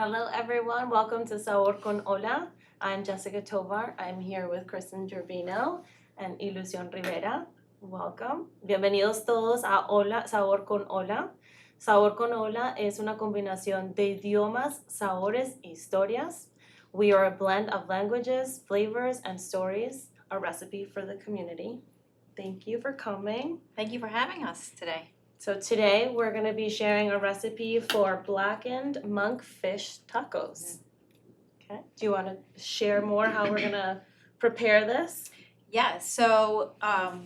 Hello, everyone. Welcome to Sabor con Ola. I'm Jessica Tovar. I'm here with Kristin Gerbino and Ilusión Rivera. Welcome. Bienvenidos todos a Ola, Sabor con Ola. Sabor con Ola es una combinación de idiomas, sabores, y historias. We are a blend of languages, flavors, and stories, a recipe for the community. Thank you for coming. Thank you for having us today. So today we're going to be sharing a recipe for blackened monkfish tacos. Okay. Do you want to share more how we're going to prepare this? Yeah, so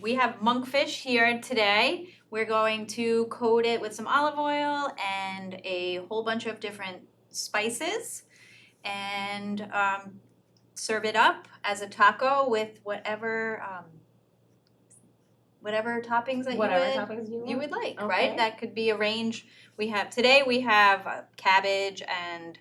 we have monkfish here today. We're going to coat it with some olive oil and a whole bunch of different spices and serve it up as a taco with whatever toppings that you would like, Okay. right? That could be a range. We have cabbage and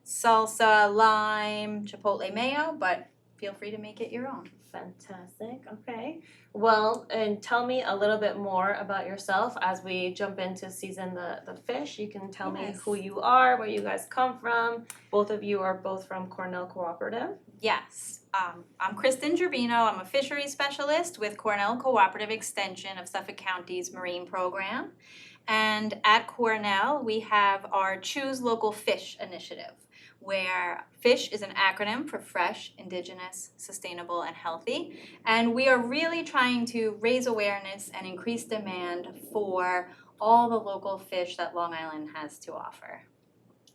salsa, lime, chipotle mayo, but feel free to make it your own. Fantastic. Okay. Well, and tell me a little bit more about yourself as we jump into season the fish. You can tell me who you are, where you guys come from. Both of you are both from Cornell Cooperative. Yes. I'm Kristin Gerbino. I'm a fisheries specialist with Cornell Cooperative Extension of Suffolk County's Marine Program. And at Cornell, we have our Choose Local Fish initiative, where FISH is an acronym for Fresh, Indigenous, Sustainable, and Healthy. And we are really trying to raise awareness and increase demand for all the local fish that Long Island has to offer.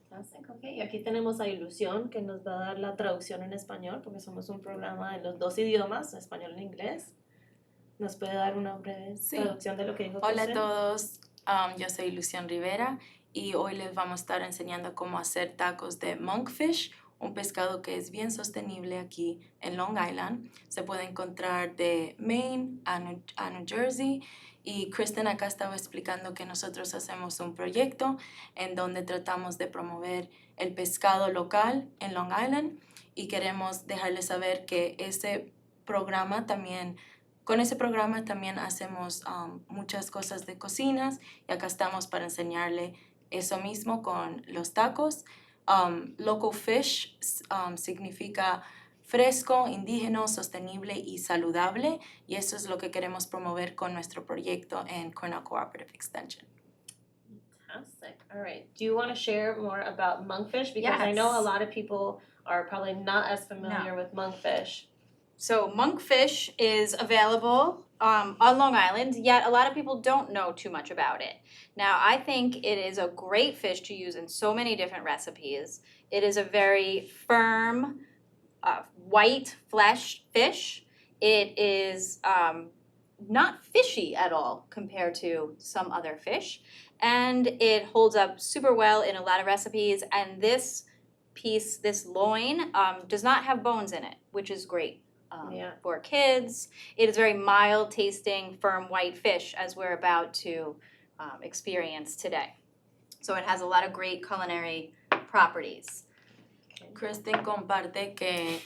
Fantastic, ok. Y aquí tenemos a Ilusión que nos va a dar la traducción en español porque somos un programa en los dos idiomas, español e inglés. ¿Nos puede dar una breve traducción de lo que dijo Hola a Kristin? todos, yo soy Ilusión Rivera y hoy les vamos a estar enseñando cómo hacer tacos de monkfish, un pescado que es bien sostenible aquí en Long Island. Se puede encontrar de Maine a New Jersey. Y Kristin acá estaba explicando que nosotros hacemos un proyecto en donde tratamos de promover el pescado local en Long Island y queremos dejarles saber que con ese programa también hacemos muchas cosas de cocinas y acá estamos para enseñarle eso mismo con los tacos. Local fish significa fresco, indígena, sostenible y saludable, y eso es lo que queremos promover con nuestro proyecto en Cornell Cooperative Extension. Fantastic. All right. Do you want to share more about monkfish? Because I know a lot of people are probably not as familiar with monkfish. So monkfish is available on Long Island, yet a lot of people don't know too much about it. Now, I think it is a great fish to use in so many different recipes. It is a very firm, white flesh fish. It is not fishy at all compared to some other fish. And it holds up super well in a lot of recipes. And this loin, does not have bones in it, which is great for kids. It is very mild tasting, firm white fish, as we're about to experience today. So it has a lot of great culinary properties. Kristin comparte que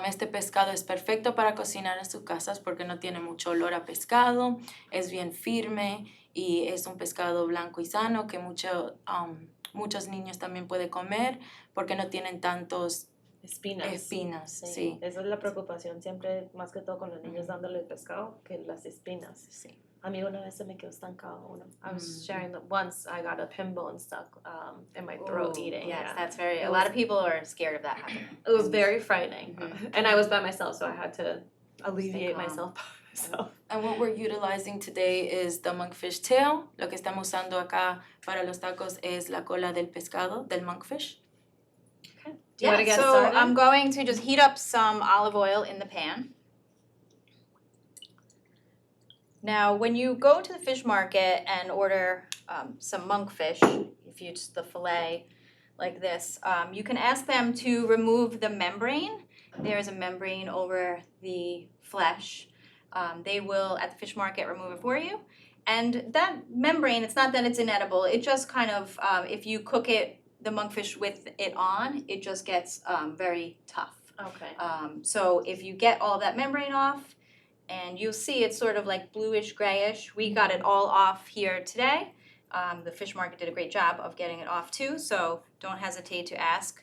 este pescado es perfecto para cocinar en sus casas porque no tiene mucho olor a pescado, es bien firme y es un pescado blanco y sano que muchos niños también pueden comer porque no tienen tantos espinas. Sí. Esa es la preocupación siempre, más que todo con los niños dándole el pescado, que las espinas. Sí. A mí una vez se me quedó estancado uno. I was sharing that once I got a pin bone stuck in my throat eating. Yes, that's a lot of people are scared of that happening. It was very frightening. And I was by myself, so I had to alleviate myself by myself. And what we're utilizing today is the monkfish tail. Lo que estamos usando acá para los tacos es la cola del pescado, del monkfish. Okay. Do you want to get so started? I'm going to just heat up some olive oil in the pan. Now, when you go to the fish market and order some monkfish, if you just the fillet like this, you can ask them to remove the membrane. There is a membrane over the flesh. They will, at the fish market, remove it for you. And that membrane, it's not that it's inedible. It just kind of, if you cook the monkfish with it on, it just gets very tough. Okay. So if you get all that membrane off, and you'll see it's sort of like bluish grayish. We got it all off here today. The fish market did a great job of getting it off too, so don't hesitate to ask,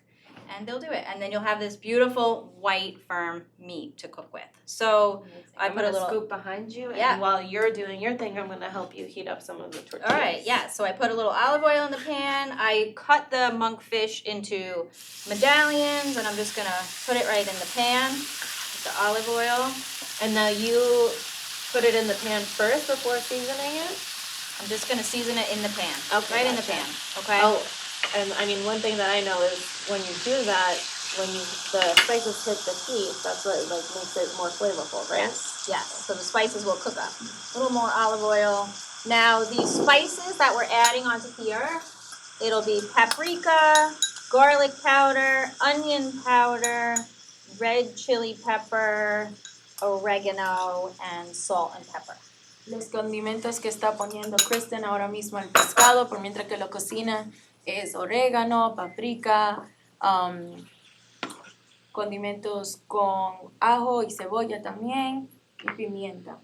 and they'll do it. And then you'll have this beautiful white firm meat to cook with. So I I'm put a gonna little scoop behind you, Yeah. and while you're doing your thing, I'm gonna help you heat up some of the tortillas. All right, yeah, so I put a little olive oil in the pan. I cut the monkfish into medallions, and I'm just gonna put it right in the pan with the olive oil. And now you put it in the pan first before seasoning it? I'm just gonna season it in the pan, Okay, right in the gotcha. pan, okay? Oh, and I mean, one thing that I know is when you do that, when the spices hit the heat, that's what like makes it more flavorful, right? Yes, so the spices will cook up. A little more olive oil. Now, these spices that we're adding onto here, it'll be paprika, garlic powder, onion powder, red chili pepper, oregano, and salt and pepper. Los condimentos que está poniendo Kristin ahora mismo al pescado, por mientras que lo cocina, es orégano, paprika, condimentos con ajo y cebolla también, y pimienta.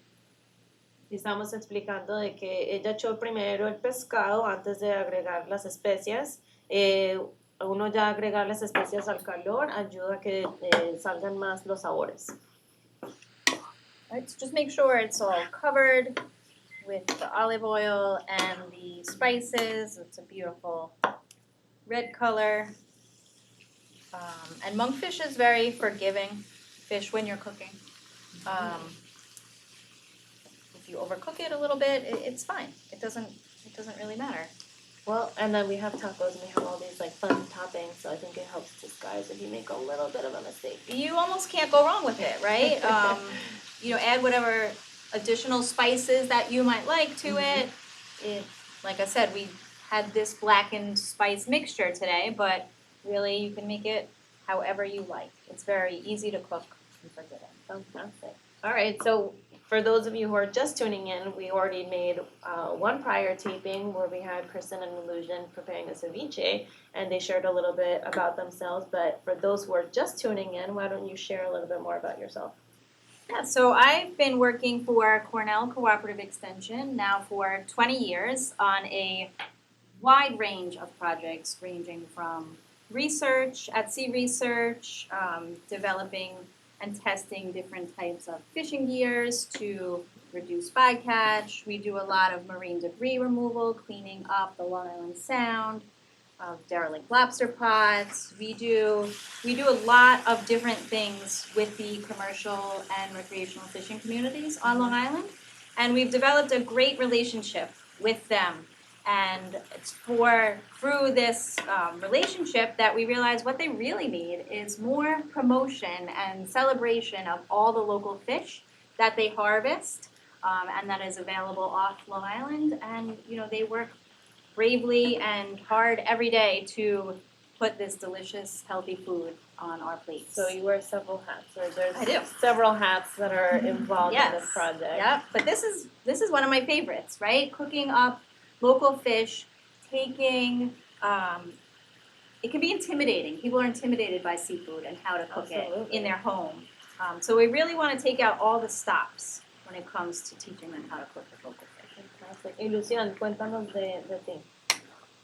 Y estamos explicando de que ella echó primero el pescado antes de agregar las especias. Uno ya agregar las especias al calor ayuda a que salgan más los sabores. Right, so just make sure it's all covered with the olive oil and the spices. It's a beautiful red color. And monkfish is very forgiving fish when you're cooking. If you overcook it a little bit, it's fine. It doesn't really matter. Well, and then we have tacos and we have all these like fun toppings, so I think it helps disguise if you make a little bit of a mistake. You almost can't go wrong with it, right? Add whatever additional spices that you might like to it. Like I said, we had this blackened spice mixture today, but really you can make it however you like. It's very easy to cook and forgiving. Fantastic. All right, so for those of you who are just tuning in, we already made one prior taping where we had Kristin and Illusion preparing a ceviche, and they shared a little bit about themselves. But for those who are just tuning in, why don't you share a little bit more about yourself? Yeah, so I've been working for Cornell Cooperative Extension now for 20 years on a wide range of projects ranging from research, at-sea research, developing and testing different types of fishing gears to reduce bycatch. We do a lot of marine debris removal, cleaning up the Long Island Sound, derelict lobster pots. We do a lot of different things with the commercial and recreational fishing communities on Long Island, and we've developed a great relationship with them. And it's through this relationship that we realize what they really need is more promotion and celebration of all the local fish that they harvest and that is available off Long Island. And they work bravely and hard every day to put this delicious, healthy food on our plates. So you wear several hats, or there's I do. several hats that are involved in this project. Yeah, but this is one of my favorites, right? Cooking up local fish, taking, it can be intimidating. People are intimidated by seafood and how to cook it in their home. So we really want to take out all the stops when it comes to teaching them how to cook with local fish. Fantastic. Ilusión, cuéntanos de ti.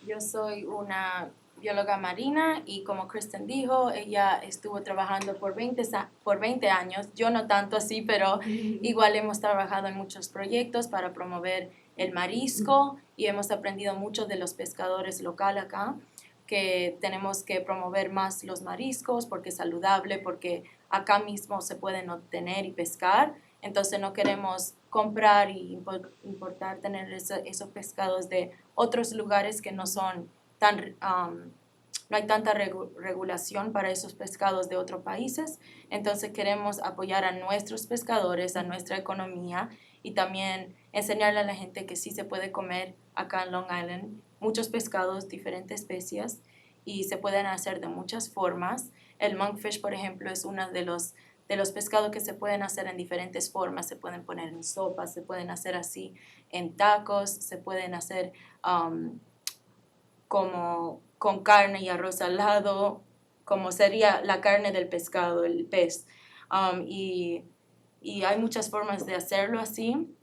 Yo soy una bióloga marina y como Kristin dijo, ella estuvo trabajando por 20 años. Yo no tanto así, pero igual hemos trabajado en muchos proyectos para promover el marisco y hemos aprendido mucho de los pescadores locales acá, que tenemos que promover más los mariscos porque es saludable, porque acá mismo se pueden obtener y pescar. Entonces no queremos comprar y importar, tener esos pescados de otros lugares que no son tan, no hay tanta regulación para esos pescados de otros países. Entonces queremos apoyar a nuestros pescadores, a nuestra economía y también enseñarle a la gente que sí se puede comer acá en Long Island muchos pescados, diferentes especies y se pueden hacer de muchas formas. El monkfish, por ejemplo, es uno de los pescados que se pueden hacer en diferentes formas. Se pueden poner en sopa, se pueden hacer así en tacos, se pueden hacer como con carne y arroz al lado, como sería la carne del pescado, el pez. Y hay muchas formas de hacerlo así.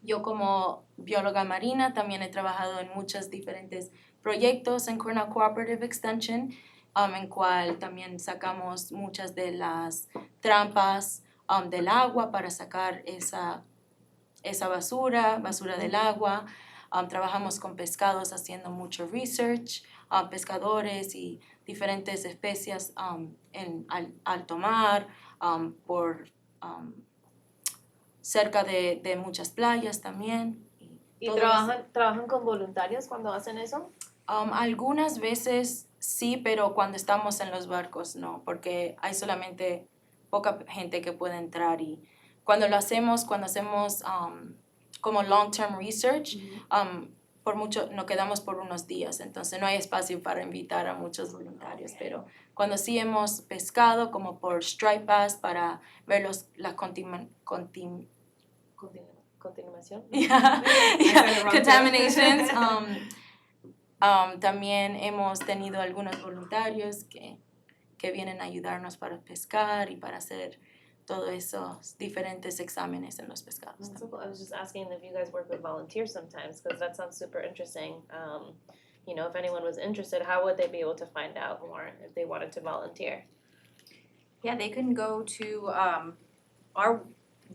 Yo como bióloga marina también he trabajado en muchos diferentes proyectos en Cornell Cooperative Extension, en cual también sacamos muchas de las trampas del agua para sacar esa basura del agua. Trabajamos con pescados haciendo mucho research, pescadores y diferentes especies en alto mar, por cerca de muchas playas también. ¿Y todo trabajan con voluntarios cuando hacen eso? Algunas veces sí, pero cuando estamos en los barcos no, porque hay solamente poca gente que puede entrar y cuando hacemos como long-term research, por mucho nos quedamos por unos días, entonces no hay espacio para invitar a muchos voluntarios, pero cuando sí hemos pescado como por striped bass para ver las Continuación. yeah, I said it wrong too. contaminations. También hemos tenido algunos voluntarios que vienen a ayudarnos para pescar y para hacer todos esos diferentes exámenes en los pescados. That's so cool. I was just asking if you guys work with volunteers sometimes, because that sounds super interesting. You know, if anyone was interested, how would they be able to find out more if they wanted to volunteer? Yeah, they can go to our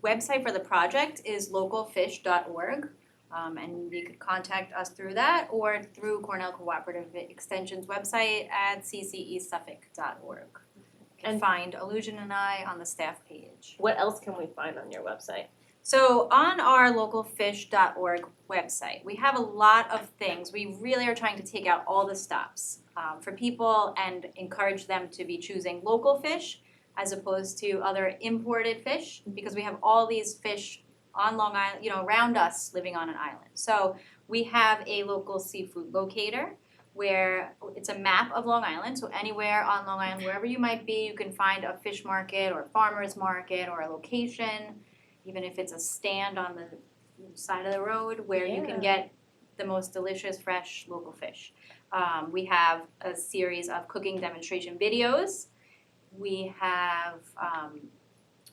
website for the project is localfish.org. And you could contact us through that or through Cornell Cooperative Extension's website at cceSuffolk.org. You can find Illusion and I on the staff page. What else can we find on your website? So on our localfish.org website, we have a lot of things. We really are trying to take out all the stops for people and encourage them to be choosing local fish as opposed to other imported fish, because we have all these fish on Long Island, around us living on an island. So we have a local seafood locator where it's a map of Long Island. So anywhere on Long Island, wherever you might be, you can find a fish market or a farmer's market or a location, even if it's a stand on the side of the road where you can get the most delicious, fresh local fish. We have a series of cooking demonstration videos. We have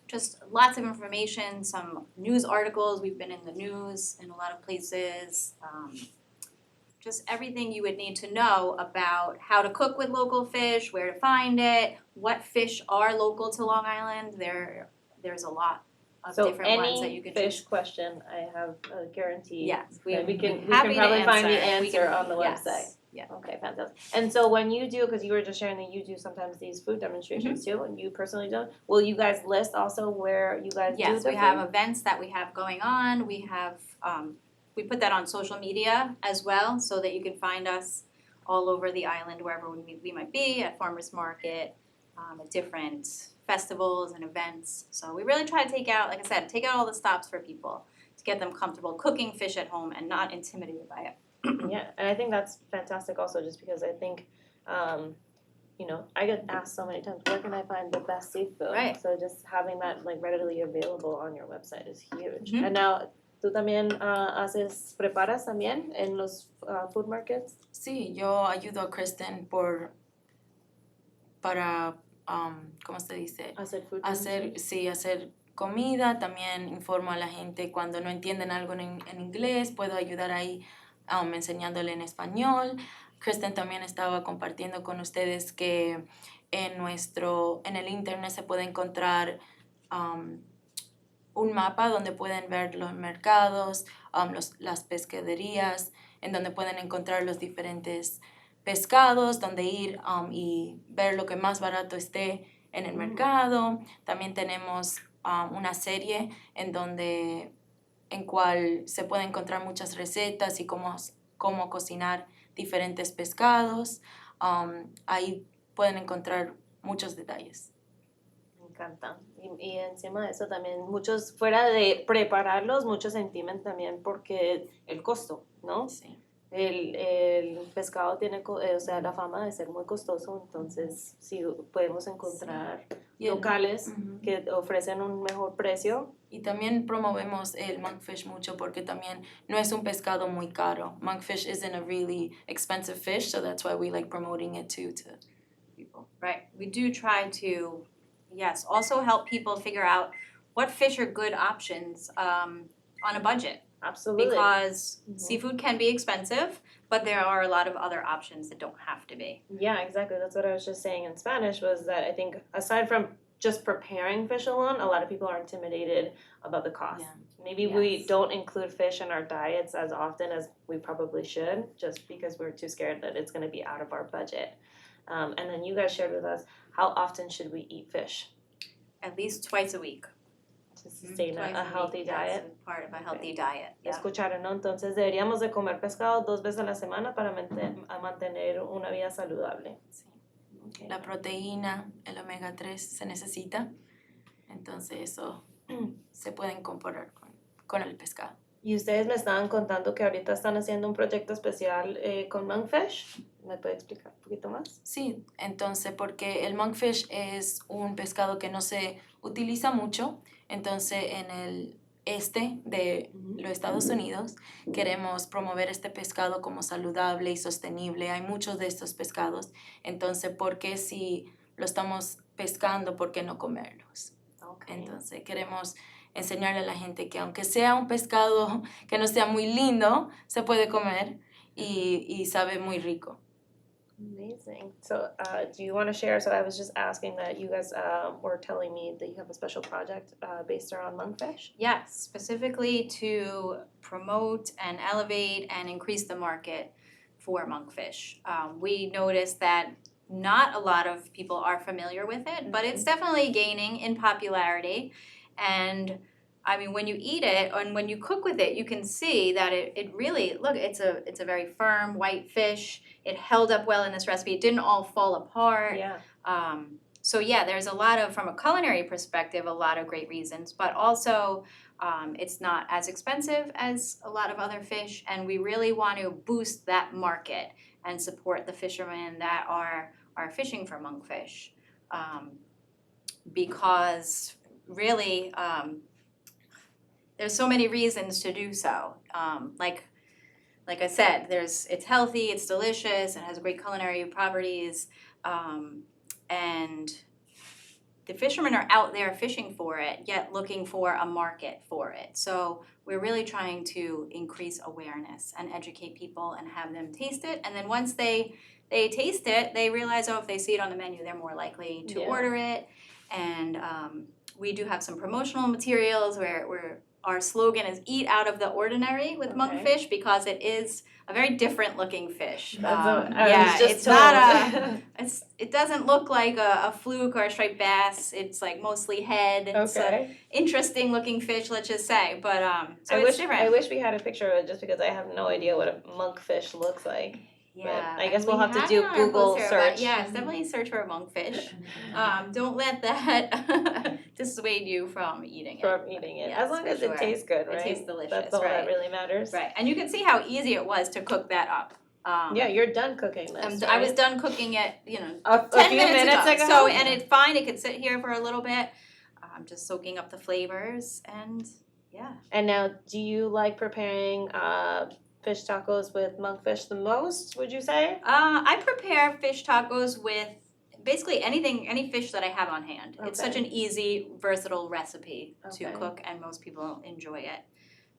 just lots of information, some news articles. We've been in the news in a lot of places. Just everything you would need to know about how to cook with local fish, where to find it, what fish are local to Long Island. There's a lot of different ones that you could So any fish choose. question, I have a guarantee. Yes, We can happy to probably find the answer. answer on the Yes. website. Yeah. Okay, fantastic. And so when you do, because you were just sharing that you do sometimes these food demonstrations too, and you personally do, will you guys list also where you guys do Yes, the we have food? events that we have going on. We have we put that on social media as well, so that you can find us all over the island, wherever we might be, at farmers market, at different festivals and events. So we really try to take out, like I said, all the stops for people to get them comfortable cooking fish at home and not intimidated by it. Yeah, and I think that's fantastic also, just because I think, I get asked so many times, where can I find the best seafood? Right. So just having that like readily available on your website is huge. Mhm. And now, ¿tú también preparas también en los food markets? Sí, yo ayudo a Kristin para, ¿cómo se dice? Hacer food Hacer comida. También informo a la gente cuando no entienden algo en inglés, puedo ayudar ahí enseñándole en español. Kristin también estaba compartiendo con ustedes que en el internet se puede encontrar un mapa donde pueden ver los mercados, las pescaderías, en donde pueden encontrar los diferentes pescados, donde ir y ver lo que más barato esté en el mercado. También tenemos una serie en cual se pueden encontrar muchas recetas y cómo cocinar diferentes pescados. Ahí pueden encontrar muchos detalles. Me encanta. Y encima de eso también, muchos, fuera de prepararlos, muchos entienden también porque el costo, ¿no? Sí. El pescado tiene, la fama de ser muy costoso, entonces si podemos encontrar locales que ofrecen un mejor precio. Y también promovemos el monkfish mucho porque también no es un pescado muy caro. Monkfish isn't a really expensive fish, so that's why we like promoting it too to people. Right. We do try to, also help people figure out what fish are good options on a budget. Absolutely. Because Mhm. seafood can be expensive, but there are a lot of other options that don't have to be. Yeah, exactly. That's what I was just saying in Spanish was that I think aside from just preparing fish alone, a lot of people are intimidated about the cost. Yeah. Maybe we Yes. don't include fish in our diets as often as we probably should, just because we're too scared that it's going to be out of our budget. And then you guys shared with us, how often should we eat fish At least twice a week. to sustain Twice a healthy week, diet? That's part of a healthy diet. Yeah. Escucharon, ¿no? Entonces deberíamos de comer pescado 2 veces a la semana para mantener una vida saludable. Sí. La proteína, el omega 3 se necesita, entonces eso se puede incorporar con el pescado. Y ustedes me estaban contando que ahorita están haciendo un proyecto especial con Monkfish. ¿Me puede explicar un poquito más? Sí, entonces porque el monkfish es un pescado que no se utiliza mucho, entonces en el este de los Estados Unidos queremos promover este pescado como saludable y sostenible. Hay muchos de estos pescados, entonces ¿por qué si lo estamos pescando, por qué no comerlos? Okay. Entonces queremos enseñarle a la gente que aunque sea un pescado que no sea muy lindo, se puede comer y sabe muy rico. Amazing. So, do you want to share? So, I was just asking that you guys were telling me that you have a special project based around monkfish. Yes, specifically to promote and elevate and increase the market for monkfish. We noticed that not a lot of people are familiar with it, but it's definitely gaining in popularity. And I mean, when you eat it and when you cook with it, you can see that it really, look, it's a very firm white fish. It held up well in this recipe. It didn't all fall apart. Yeah. So yeah, there's a lot of, from a culinary perspective, a lot of great reasons, but also it's not as expensive as a lot of other fish, and we really want to boost that market and support the fishermen that are fishing for monkfish, because really there's so many reasons to do so. Like I said, it's healthy, it's delicious, it has great culinary properties, and the fishermen are out there fishing for it, yet looking for a market for it. So we're really trying to increase awareness and educate people and have them taste it. And then once they taste it, they realize, oh, if they see it on the menu, they're more likely to order it. And we do have some promotional materials where our slogan is "Eat out of the ordinary" with monkfish, because it is a very different looking fish. It doesn't look like a fluke or a striped bass. It's like mostly head. It's an interesting looking fish, let's just say. But so it's different. I wish we had a picture of it, just because I have no idea what a monkfish looks like. Yeah, but I guess we'll have to do Google search. Yes, definitely search for monkfish. Don't let that dissuade you from eating it. Yes, as long as it tastes good, right? It tastes delicious. That's all that really matters. Right, and you can see how easy it was to cook that up. Yeah, you're done cooking this. I was done cooking it, a 10 few minutes ago. So, and it's fine. It could sit here for a little bit. I'm just soaking up the flavors, and yeah. And now, do you like preparing fish tacos with monkfish the most, would you say? I prepare fish tacos with basically any fish that I have on hand. Okay. It's such an easy, versatile recipe to cook, and most people enjoy it.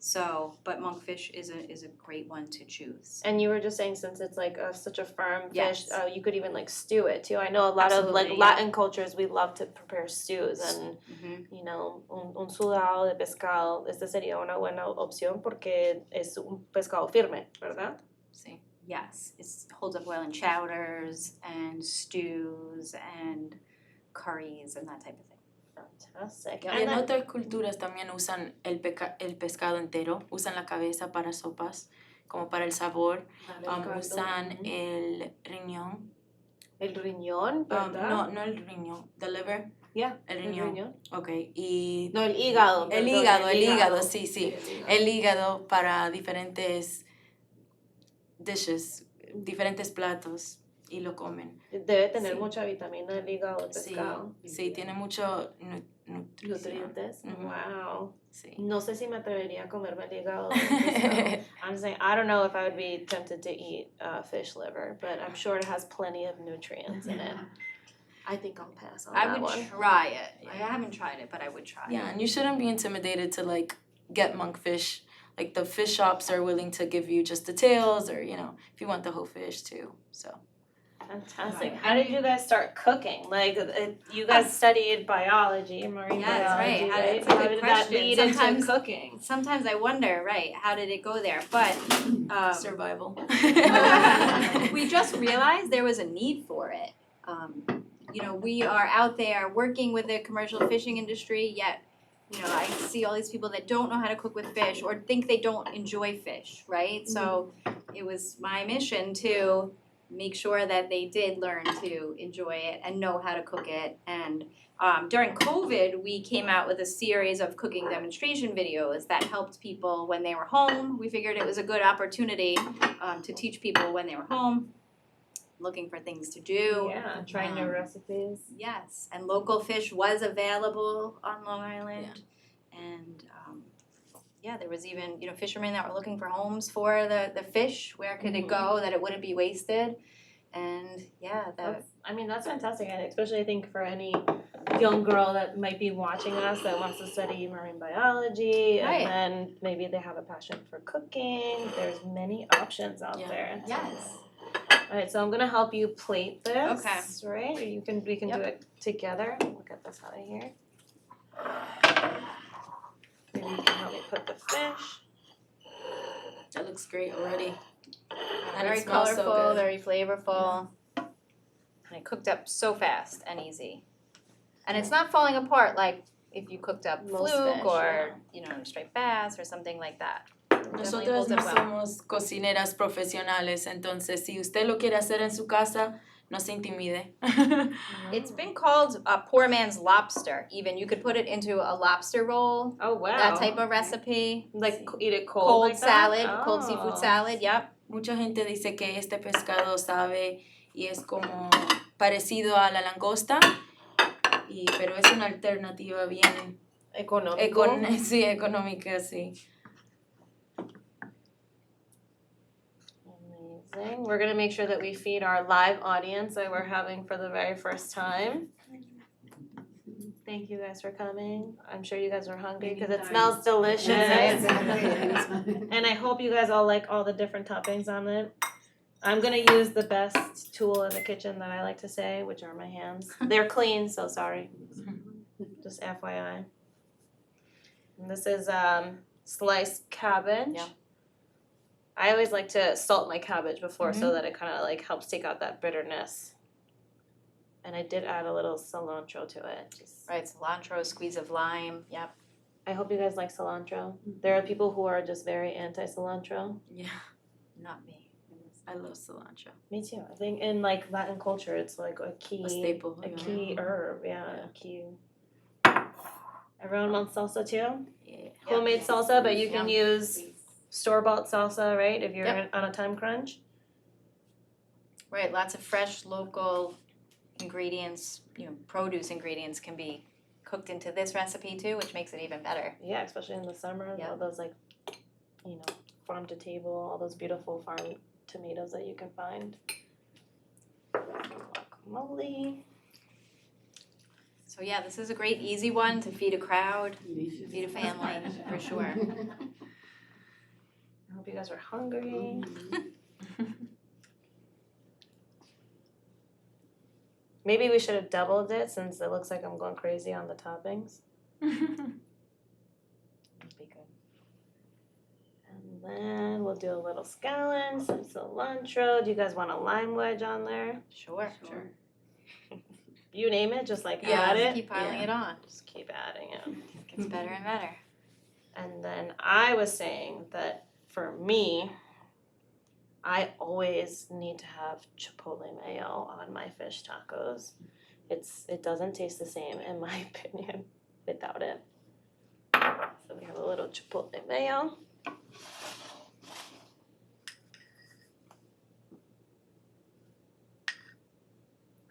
So, but monkfish is a great one to choose. And you were just saying, since it's like such a firm fish, Yes. You could even like stew it too. I know a lot of like Latin cultures, we love to prepare stews, and un sudado de pescado, esta sería una buena opción porque es un pescado firme, ¿verdad? Sí. Yes, it holds up well in chowders and stews and curries and that type of thing. Fantastic. Y en otras culturas también usan el pescado entero, usan la cabeza para sopas, como para el sabor, usan el riñón. ¿El riñón? ¿Verdad? No el riñón, the liver. Yeah, el riñón. Okay, y no, el hígado. El hígado, sí. El hígado para diferentes dishes, diferentes platos, y lo comen. Debe tener mucha vitamina el hígado de pescado. Sí, tiene mucho nutrientes. Wow. Sí. No sé si me atrevería a comerme el hígado de pescado. I'm saying, I don't know if I would be tempted to eat fish liver, but I'm sure it has plenty of nutrients in it. I think I'll pass on that one. I would try it. I haven't tried it, but I would try it. Yeah, and you shouldn't be intimidated to like get monkfish. like the fish shops are willing to give you just the tails, or you know, if you want the whole fish too. So Fantastic. How did you guys start cooking? Like, you guys studied biology, marine biology, right. right? That's a How good did question. that lead into Sometimes- cooking? Sometimes I wonder, right, how did it go there? But survival. we just realized there was a need for it. You know, we are out there working with the commercial fishing industry, yet, you know, I see all these people that don't know how to cook with fish or think they don't enjoy fish, right? So it was my mission to make sure that they did learn to enjoy it and know how to cook it. And during COVID, we came out with a series of cooking demonstration videos that helped people when they were home. We figured it was a good opportunity to teach people when they were home, looking for things to do. Yeah, trying new recipes. Yes, and local fish was available on Long Island. And yeah, there was even, you know, fishermen that were looking for homes for the fish. Where could it go that it wouldn't be wasted? And yeah, That's fantastic, and especially I think for any young girl that might be watching us that wants to study marine biology, Right. and then maybe they have a passion for cooking. There's many options out there. yes. All right, so I'm gonna help you plate this. Okay. Right? We can Yep. do it together. We'll get this out of here. Maybe you can help me put the fish. That looks great already. And Very it smells so colorful, good. very flavorful. And it cooked up so fast and easy. And it's not falling apart like if you cooked up Most fluke fish, or, you know, striped bass or something like that. Nosotras Definitely no holds up well. somos cocineras profesionales, entonces si usted lo quiere hacer en su casa, no se intimide. It's been called a poor man's lobster. Even you could put it into a lobster roll. Oh wow. That type of recipe. Like eat it cold. Cold like that? salad, cold seafood Oh. salad. Yep. Mucha gente dice que este pescado sabe y es como parecido a la langosta, pero es una alternativa bien Económico. sí, económica, sí. Amazing. We're gonna make sure that we feed our live audience that we're having for the very first time. Thank you guys for coming. I'm sure you guys are hungry because it smells delicious. And I hope you guys all like all the different toppings on it. I'm gonna use the best tool in the kitchen that I like to say, which are my hands. They're clean, so sorry. Just FYI. And this is sliced cabbage. Yeah. I always like to salt my cabbage before so that it kind of like helps take out that bitterness. And I did add a little cilantro to it. Right, cilantro, squeeze of lime. Yep. I hope you guys like cilantro. There are people who are just very anti-cilantro. Yeah, Not me. I love cilantro. Me too. I think in like Latin culture, it's like a key, A staple. a yeah. key herb. Yeah, Yeah. a key. Everyone wants salsa too. Yeah. Homemade salsa, but you can Yeah. use store-bought salsa, right? If you're Yep. on a time crunch. Right, lots of fresh local ingredients, you know, produce ingredients can be cooked into this recipe too, which makes it even better. Yeah, especially in the summer. Yep. All those like, you know, farm to table, all those beautiful farm tomatoes that you can find. Guacamole. So yeah, this is a great easy one to feed a crowd, feed a family, for sure. I hope you guys are hungry. Maybe we should have doubled it since it looks like I'm going crazy on the toppings. That'd be good. And then we'll do a little scallion, some cilantro. Do you guys want a lime wedge on there? Sure. You name it, just like Yeah, add Just it. keep piling it on. Just keep adding it. Gets better and better. And then I was saying that for me, I always need to have chipotle mayo on my fish tacos. It doesn't taste the same in my opinion without it. So we have a little chipotle mayo.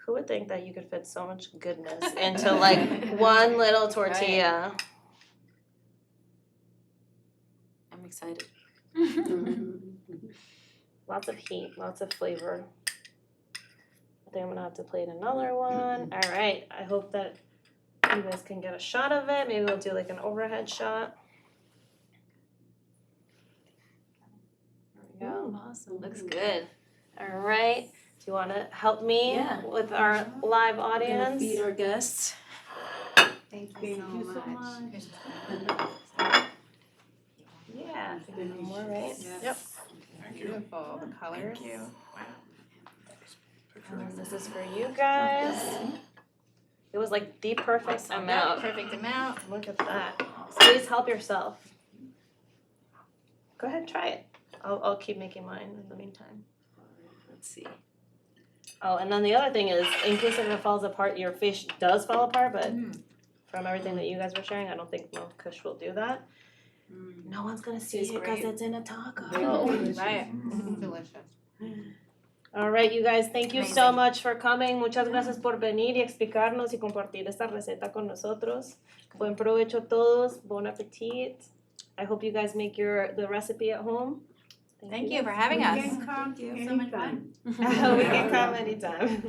Who would think that you could fit so much goodness into like one little tortilla? I'm excited. Lots of heat, lots of flavor. I think I'm gonna have to plate another one. All right, I hope that you guys can get a shot of it. Maybe we'll do like an overhead shot. go. Awesome. Looks good. All right. Do you want to help me Yeah. with our live We're gonna audience? feed our guests. Thank you so much. Yeah. More, right? Yep. Beautiful. The colors. This is for you guys. It was like the perfect Yep, amount. perfect amount. Look at that. Please help yourself. Go ahead, try it. I'll keep making mine in the meantime. Let's see. Oh, and then the other thing is, in case if it falls apart, your fish does fall apart, but from everything that you guys were sharing, I don't think Monkfish will do that. No one's gonna see Tastes it because great. it's in a taco. Right. Delicious. All right, you guys, thank you so Amazing. much for coming. Muchas gracias por venir y explicarnos y compartir esta receta con nosotros. Buen provecho a todos. Bon appetit. I hope you guys make the recipe at home. Thank you for having us. Come. Thank you. So much fun. We can come anytime.